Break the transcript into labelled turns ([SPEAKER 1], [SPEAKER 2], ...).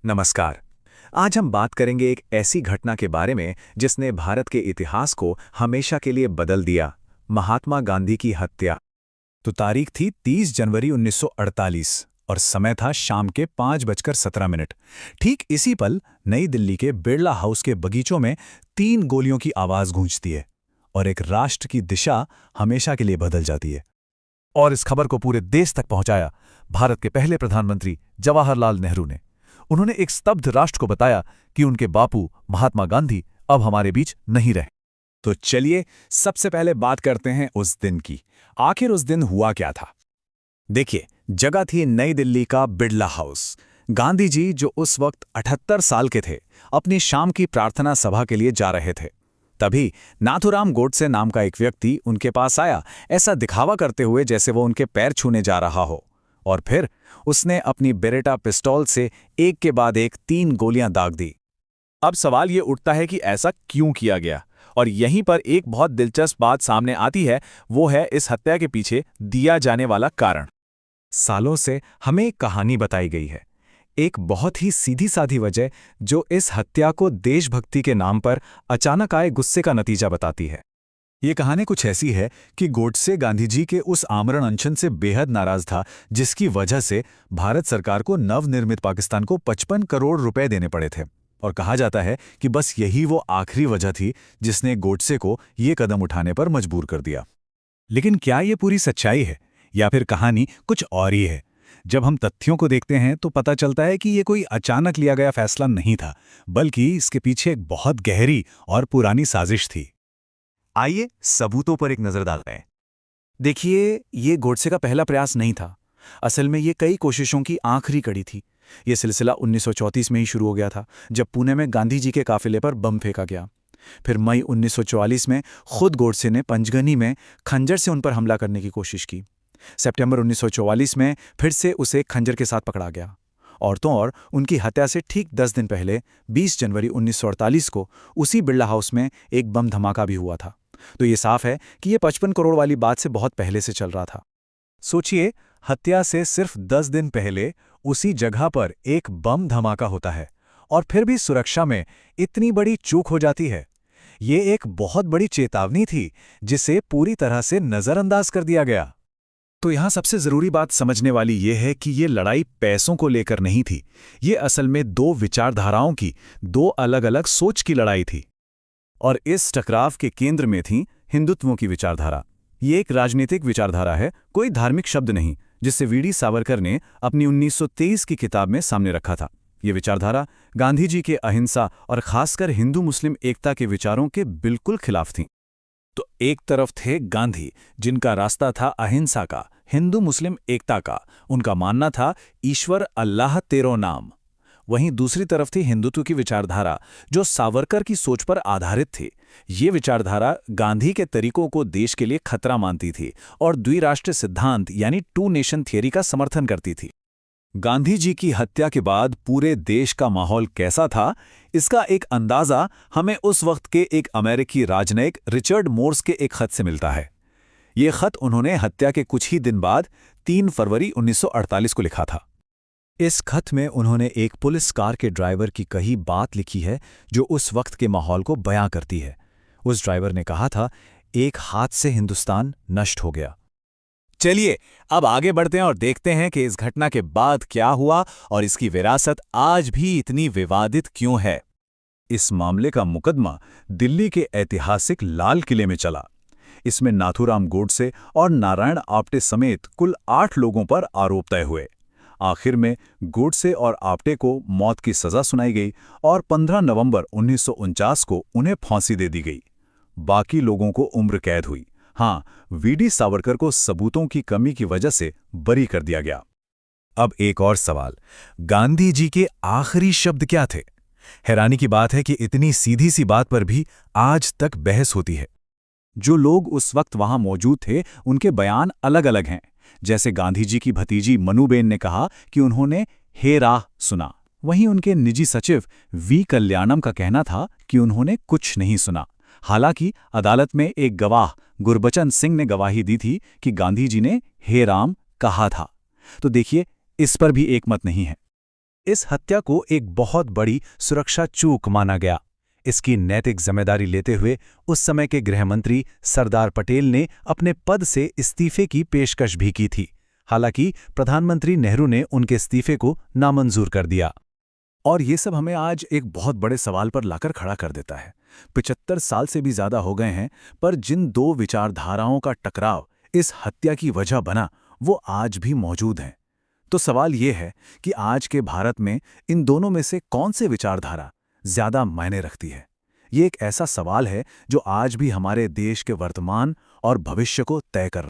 [SPEAKER 1] नमस्कार। आज हम बात करेंगे एक ऐसी घटना के बारे में जिसने भारत के इतिहास को हमेशा के लिए बदल दिया। महात्मा गांधी की हत्या। तो तारीख थी 30 जनवरी 1948 और समय था शाम के 5:17। ठीक इसी पल नई दिल्ली के बिड़ला हाउस के बगीचों में 3 गोलियों की आवाज गूंजती है और एक राष्ट्र की दिशा हमेशा के लिए बदल जाती है। और इस खबर को पूरे देश तक पहुंचाया भारत के पहले प्रधानमंत्री जवाहरलाल नेहरू ने। उन्होंने एक स्तब्ध राष्ट्र को बताया कि उनके बापू महात्मा गांधी अब हमारे बीच नहीं रहे। तो चलिए सबसे पहले बात करते हैं उस दिन की। आखिर उस दिन हुआ क्या था? देखिए, जगह थी नई दिल्ली का बिड़ला हाउस। गांधी जी, जो उस वक्त 78 साल के थे, अपनी शाम की प्रार्थना सभा के लिए जा रहे थे। तभी नाथूराम गोडसे नाम का एक व्यक्ति उनके पास आया, ऐसा दिखावा करते हुए जैसे वो उनके पैर छूने जा रहा हो। और फिर उसने अपनी बेरेटा पिस्तौल से एक के बाद एक 3 गोलियां दाग दी। अब सवाल ये उठता है कि ऐसा क्यों किया गया, और यहीं पर एक बहुत दिलचस्प बात सामने आती है। वो है इस हत्या के पीछे दिया जाने वाला कारण। सालों से हमें एक कहानी बताई गई है, एक बहुत ही सीधी-सादी वजह जो इस हत्या को देशभक्ति के नाम पर अचानक आए गुस्से का नतीजा बताती है। ये कहानी कुछ ऐसी है कि गोडसे गांधी जी के उस आमरण अनशन से बेहद नाराज था, जिसकी वजह से भारत सरकार को नवनिर्मित पाकिस्तान को 55 करोड़ रुपए देने पड़े थे। और कहा जाता है कि बस यही वो आखिरी वजह थी जिसने गोडसे को ये कदम उठाने पर मजबूर कर दिया। लेकिन क्या ये पूरी सच्चाई है या फिर कहानी कुछ और ही है? जब हम तथ्यों को देखते हैं तो पता चलता है कि ये कोई अचानक लिया गया फैसला नहीं था, बल्कि इसके पीछे एक बहुत गहरी और पुरानी साजिश थी। आइए सबूतों पर एक नजर डालते हैं। देखिए, ये गोडसे का पहला प्रयास नहीं था। असल में ये कई कोशिशों की आखिरी कड़ी थी। ये सिलसिला 1934 में ही शुरू हो गया था, जब पुणे में गांधी जी के काफिले पर बम फेंका गया। फिर मई 1944 में खुद गोडसे ने पंजगनी में खंजर से उन पर हमला करने की कोशिश की। सितंबर 1944 में फिर से उसे खंजर के साथ पकड़ा गया। और उनकी हत्या से ठीक 10 दिन पहले 20 जनवरी 1948 को उसी बिड़ला हाउस में एक बम धमाका भी हुआ था। तो ये साफ है कि ये 55 करोड़ वाली बात से बहुत पहले से चल रहा था। सोचिए, हत्या से सिर्फ 10 दिन पहले उसी जगह पर एक बम धमाका होता है और फिर भी सुरक्षा में इतनी बड़ी चूक हो जाती है। ये एक बहुत बड़ी चेतावनी थी जिसे पूरी तरह से नजरअंदाज कर दिया गया। तो यहाँ सबसे जरूरी बात समझने वाली ये है कि ये लड़ाई पैसों को लेकर नहीं थी। ये असल में 2 विचारधाराओं की, 2 अलग-अलग सोच की लड़ाई थी। और इस टकराव के केंद्र में थी हिंदुत्व की विचारधारा। ये एक राजनीतिक विचारधारा है, कोई धार्मिक शब्द नहीं, जिसे वीडी सावरकर ने अपनी 1923 की किताब में सामने रखा था। ये विचारधारा गांधी जी के अहिंसा और खासकर हिंदू मुस्लिम एकता के विचारों के बिल्कुल खिलाफ थी। तो एक तरफ थे गांधी, जिनका रास्ता था अहिंसा का, हिंदू मुस्लिम एकता का। उनका मानना था ईश्वर अल्लाह तेरो नाम। वहीं दूसरी तरफ थी हिंदुत्व की विचारधारा, जो सावरकर की सोच पर आधारित थी। ये विचारधारा गांधी के तरीकों को देश के लिए खतरा मानती थी और द्विराष्ट्र सिद्धांत यानी 2 नेशन थियरी का समर्थन करती थी। गांधी जी की हत्या के बाद पूरे देश का माहौल कैसा था, इसका एक अंदाजा हमें उस वक्त के एक अमेरिकी राजनयिक रिचर्ड मोर्स के एक खत से मिलता है। ये खत उन्होंने हत्या के कुछ ही दिन बाद 3 फरवरी 1948 को लिखा था। इस खत में उन्होंने एक पुलिस कार के ड्राइवर की कही बात लिखी है जो उस वक्त के माहौल को बयां करती है। उस ड्राइवर ने कहा था, एक हाथ से हिंदुस्तान नष्ट हो गया। चलिए अब आगे बढ़ते हैं और देखते हैं कि इस घटना के बाद क्या हुआ और इसकी विरासत आज भी इतनी विवादित क्यों है। इस मामले का मुकदमा दिल्ली के ऐतिहासिक लाल किले में चला। इसमें नाथूराम गोडसे और नारायण आप्टे समेत कुल 8 लोगों पर आरोप तय हुए। आखिर में गोडसे और आप्टे को मौत की सजा सुनाई गई और 15 नवंबर 1949 को उन्हें फांसी दे दी गई। बाकी लोगों को उम्र कैद हुई। हाँ, वीडी सावरकर को सबूतों की कमी की वजह से बरी कर दिया गया। अब एक और सवाल, गांधी जी के आखिरी शब्द क्या थे? हैरानी की बात है कि इतनी सीधी सी बात पर भी आज तक बहस होती है। जो लोग उस वक्त वहां मौजूद थे, उनके बयान अलग-अलग हैं। जैसे गांधी जी की भतीजी मनुबेन ने कहा कि उन्होंने हे राह सुना। वहीं उनके निजी सचिव वी कल्याणम का कहना था कि उन्होंने कुछ नहीं सुना। हालांकि अदालत में एक गवाह गुरबचन सिंह ने गवाही दी थी कि गांधी जी ने हे राम कहा था। तो देखिए, इस पर भी एक मत नहीं है।
[SPEAKER 2] इस हत्या को एक बहुत बड़ी सुरक्षा चूक माना गया। इसकी नैतिक जिम्मेदारी लेते हुए उस समय के गृहमंत्री सरदार पटेल ने अपने पद से इस्तीफे की पेशकश भी की थी। हालांकि प्रधानमंत्री नेहरू ने उनके इस्तीफे को नामंजूर कर दिया।
[SPEAKER 1] और ये सब हमें आज एक बहुत बड़े सवाल पर लाकर खड़ा कर देता है। 75 साल से भी ज्यादा हो गए हैं, पर जिन दो विचारधाराओं का टकराव इस हत्या की वजह बना, वो आज भी मौजूद हैं। तो सवाल ये है कि आज के भारत में इन दोनों में से कौन से विचारधारा ज्यादा मायने रखती है। ये एक ऐसा सवाल है जो आज भी हमारे देश के वर्तमान और भविष्य को तय कर